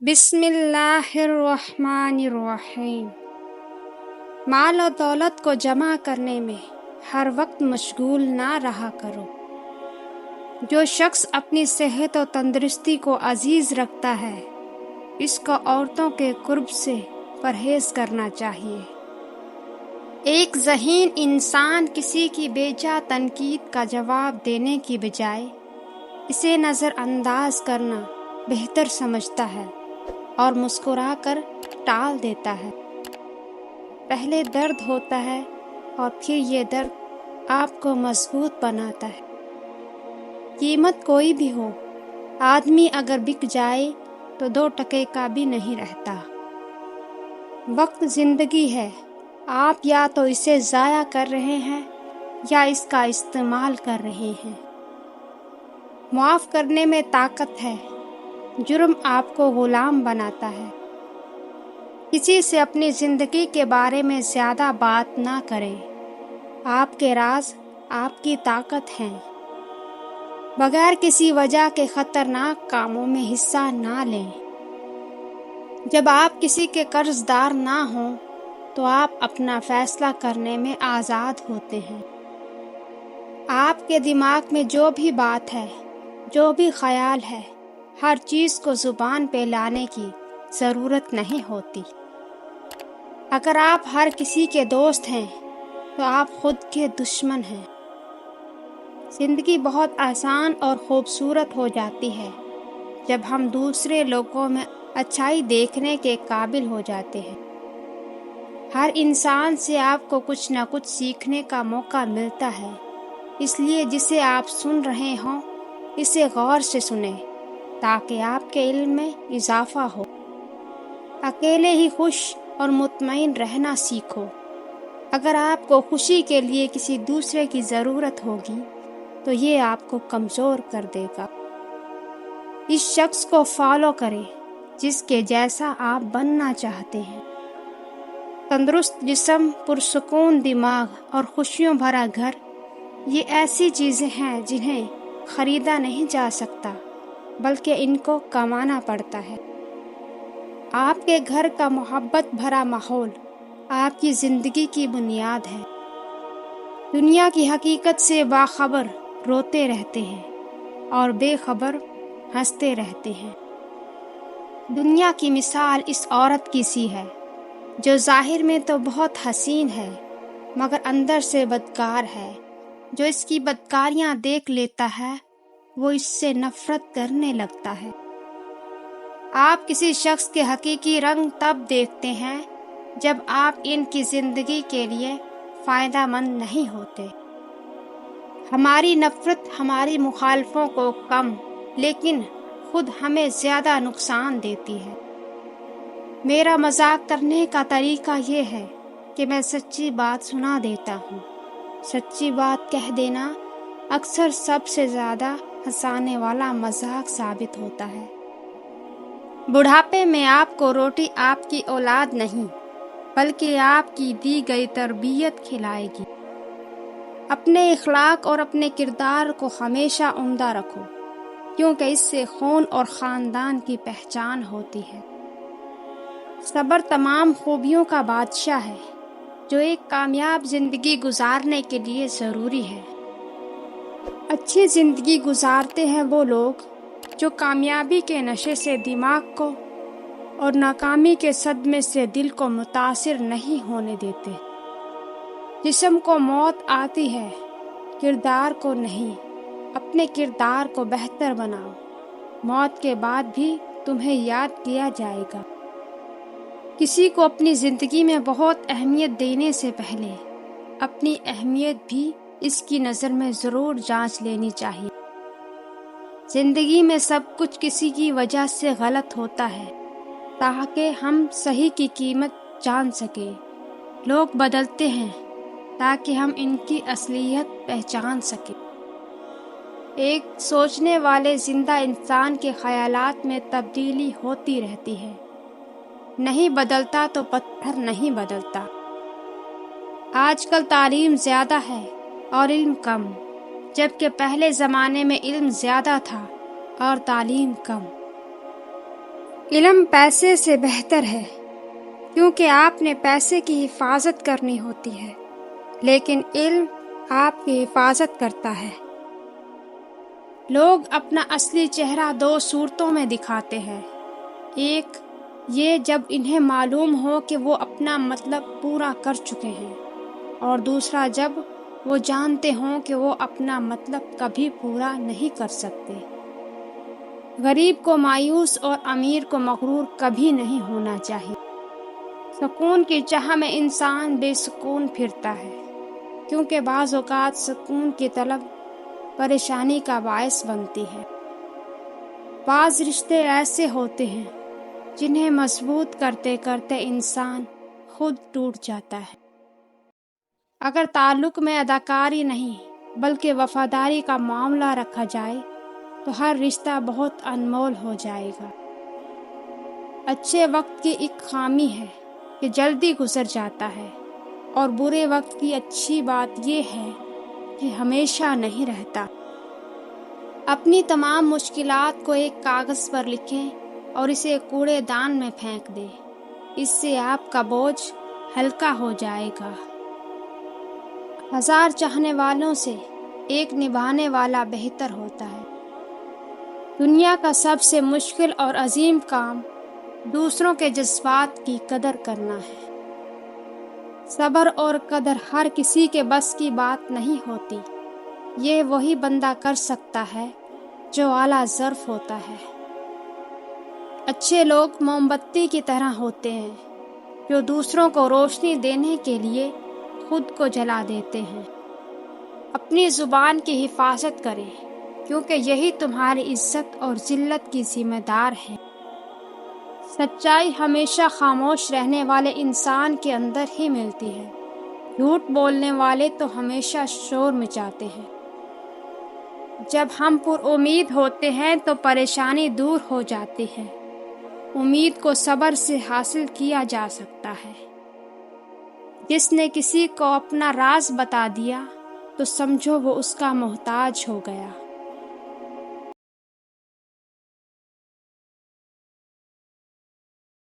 بسم اللہ الرحمن الرحیم۔ مال و دولت کو جمع کرنے میں ہر وقت مشغول نہ رہا کرو۔ جو شخص اپنی صحت و تندرستی کو عزیز رکھتا ہے اس کو عورتوں کے قرب سے پرہیز کرنا چاہیے۔ ایک ذہین انسان کسی کی بیجا تنقید کا جواب دینے کی بجائے اسے نظر انداز کرنا بہتر سمجھتا ہے اور مسکرا کر ٹال دیتا ہے۔ پہلے درد ہوتا ہے اور پھر یہ درد آپ کو مضبوط بناتا ہے۔ قیمت کوئی بھی ہو، آدمی اگر بک جائے تو 2 ٹکے کا بھی نہیں رہتا۔ وقت زندگی ہے، آپ یا تو اسے ضائع کر رہے ہیں یا اس کا استعمال کر رہے ہیں۔ معاف کرنے میں طاقت ہے، جرم آپ کو غلام بناتا ہے۔ کسی سے اپنی زندگی کے بارے میں زیادہ بات نہ کریں، آپ کے راز آپ کی طاقت ہیں۔ بغیر کسی وجہ کے خطرناک کاموں میں حصہ نہ لیں۔ جب آپ کسی کے قرض دار نہ ہوں تو آپ اپنا فیصلہ کرنے میں آزاد ہوتے ہیں۔ آپ کے دماغ میں جو بھی بات ہے، جو بھی خیال ہے، ہر چیز کو زبان پہ لانے کی ضرورت نہیں ہوتی۔ اگر آپ ہر کسی کے دوست ہیں تو آپ خود کے دشمن ہیں۔ زندگی بہت آسان اور خوبصورت ہو جاتی ہے جب ہم دوسرے لوگوں میں اچھائی دیکھنے کے قابل ہو جاتے ہیں۔ ہر انسان سے آپ کو کچھ نہ کچھ سیکھنے کا موقع ملتا ہے، اس لیے جسے آپ سن رہے ہوں اسے غور سے سنیں تاکہ آپ کے علم میں اضافہ ہو۔ اکیلے ہی خوش اور مطمئن رہنا سیکھو۔ اگر آپ کو خوشی کے لیے کسی دوسرے کی ضرورت ہوگی تو یہ آپ کو کمزور کر دے گا۔ اس شخص کو فالو کریں جس کے جیسا آپ بننا چاہتے ہیں۔ تندرست جسم، پرسکون دماغ اور خوشیوں بھرا گھر، یہ ایسی چیزیں ہیں جنہیں خریدا نہیں جا سکتا بلکہ ان کو کمانا پڑتا ہے۔ آپ کے گھر کا محبت بھرا ماحول آپ کی زندگی کی بنیاد ہے۔ دنیا کی حقیقت سے باخبر روتے رہتے ہیں اور بے خبر ہنستے رہتے ہیں۔ دنیا کی مثال اس عورت کی سی ہے جو ظاہر میں تو بہت حسین ہے مگر اندر سے بدکار ہے۔ جو اس کی بدکاریاں دیکھ لیتا ہے وہ اس سے نفرت کرنے لگتا ہے۔ آپ کسی شخص کے حقیقی رنگ تب دیکھتے ہیں جب آپ ان کی زندگی کے لیے فائدہ مند نہیں ہوتے۔ ہماری نفرت ہماری مخالفوں کو کم لیکن خود ہمیں زیادہ نقصان دیتی ہے۔ میرا مذاق کرنے کا طریقہ یہ ہے کہ میں سچی بات سنا دیتا ہوں۔ سچی بات کہہ دینا اکثر سب سے زیادہ ہنسانے والا مذاق ثابت ہوتا ہے۔ بڑھاپے میں آپ کو روٹی آپ کی اولاد نہیں بلکہ آپ کی دی گئی تربیت کھلائے گی۔ اپنے اخلاق اور اپنے کردار کو ہمیشہ عمدہ رکھو کیونکہ اس سے خون اور خاندان کی پہچان ہوتی ہے۔ صبر تمام خوبیوں کا بادشاہ ہے جو ایک کامیاب زندگی گزارنے کے لیے ضروری ہے۔ اچھی زندگی گزارتے ہیں وہ لوگ جو کامیابی کے نشے سے دماغ کو اور ناکامی کے صدمے سے دل کو متاثر نہیں ہونے دیتے۔ جسم کو موت آتی ہے، کردار کو نہیں۔ اپنے کردار کو بہتر بناؤ، موت کے بعد بھی تمہیں یاد کیا جائے گا۔ کسی کو اپنی زندگی میں بہت اہمیت دینے سے پہلے اپنی اہمیت بھی اس کی نظر میں ضرور جانچ لینی چاہیے۔ زندگی میں سب کچھ کسی کی وجہ سے غلط ہوتا ہے تاکہ ہم صحیح کی قیمت جان سکیں۔ لوگ بدلتے ہیں تاکہ ہم ان کی اصلیت پہچان سکیں۔ ایک سوچنے والے زندہ انسان کے خیالات میں تبدیلی ہوتی رہتی ہے۔ نہیں بدلتا تو پتھر نہیں بدلتا۔ آج کل تعلیم زیادہ ہے اور علم کم، جبکہ پہلے زمانے میں علم زیادہ تھا اور تعلیم کم۔ علم پیسے سے بہتر ہے، کیونکہ آپ نے پیسے کی حفاظت کرنی ہوتی ہے، لیکن علم آپ کی حفاظت کرتا ہے۔ لوگ اپنا اصلی چہرہ دو صورتوں میں دکھاتے ہیں، ایک یہ جب انہیں معلوم ہو کہ وہ اپنا مطلب پورا کر چکے ہیں، اور دوسرا جب وہ جانتے ہوں کہ وہ اپنا مطلب کبھی پورا نہیں کر سکتے۔ غریب کو مایوس اور امیر کو مغرور کبھی نہیں ہونا چاہیے۔ سکون کی چاہ میں انسان بے سکون پھرتا ہے، کیونکہ بعض اوقات سکون کی طلب پریشانی کا باعث بنتی ہے۔ بعض رشتے ایسے ہوتے ہیں جنہیں مضبوط کرتے کرتے انسان خود ٹوٹ جاتا ہے۔ اگر تعلق میں اداکاری نہیں بلکہ وفاداری کا معاملہ رکھا جائے تو ہر رشتہ بہت انمول ہو جائے گا۔ اچھے وقت کی ایک خامی ہے کہ جلدی گزر جاتا ہے، اور برے وقت کی اچھی بات یہ ہے کہ ہمیشہ نہیں رہتا۔ اپنی تمام مشکلات کو ایک کاغذ پر لکھیں اور اسے کوڑے دان میں پھینک دیں، اس سے آپ کا بوجھ ہلکا ہو جائے گا۔ 1000 چاہنے والوں سے ایک نبھانے والا بہتر ہوتا ہے۔ دنیا کا سب سے مشکل اور عظیم کام دوسروں کے جذبات کی قدر کرنا ہے۔ صبر اور قدر ہر کسی کے بس کی بات نہیں ہوتی، یہ وہی بندہ کر سکتا ہے جو اعلیٰ ظرف ہوتا ہے۔ اچھے لوگ موم بتی کی طرح ہوتے ہیں جو دوسروں کو روشنی دینے کے لیے خود کو جلا دیتے ہیں۔ اپنی زبان کی حفاظت کریں، کیونکہ یہی تمہاری عزت اور ذلت کی ذمہ دار ہے۔ سچائی ہمیشہ خاموش رہنے والے انسان کے اندر ہی ملتی ہے، جھوٹ بولنے والے تو ہمیشہ شور مچاتے ہیں۔ جب ہم پر امید ہوتے ہیں تو پریشانی دور ہو جاتی ہے۔ امید کو صبر سے حاصل کیا جا سکتا ہے۔ جس نے کسی کو اپنا راز بتا دیا تو سمجھو وہ اس کا محتاج ہو گیا۔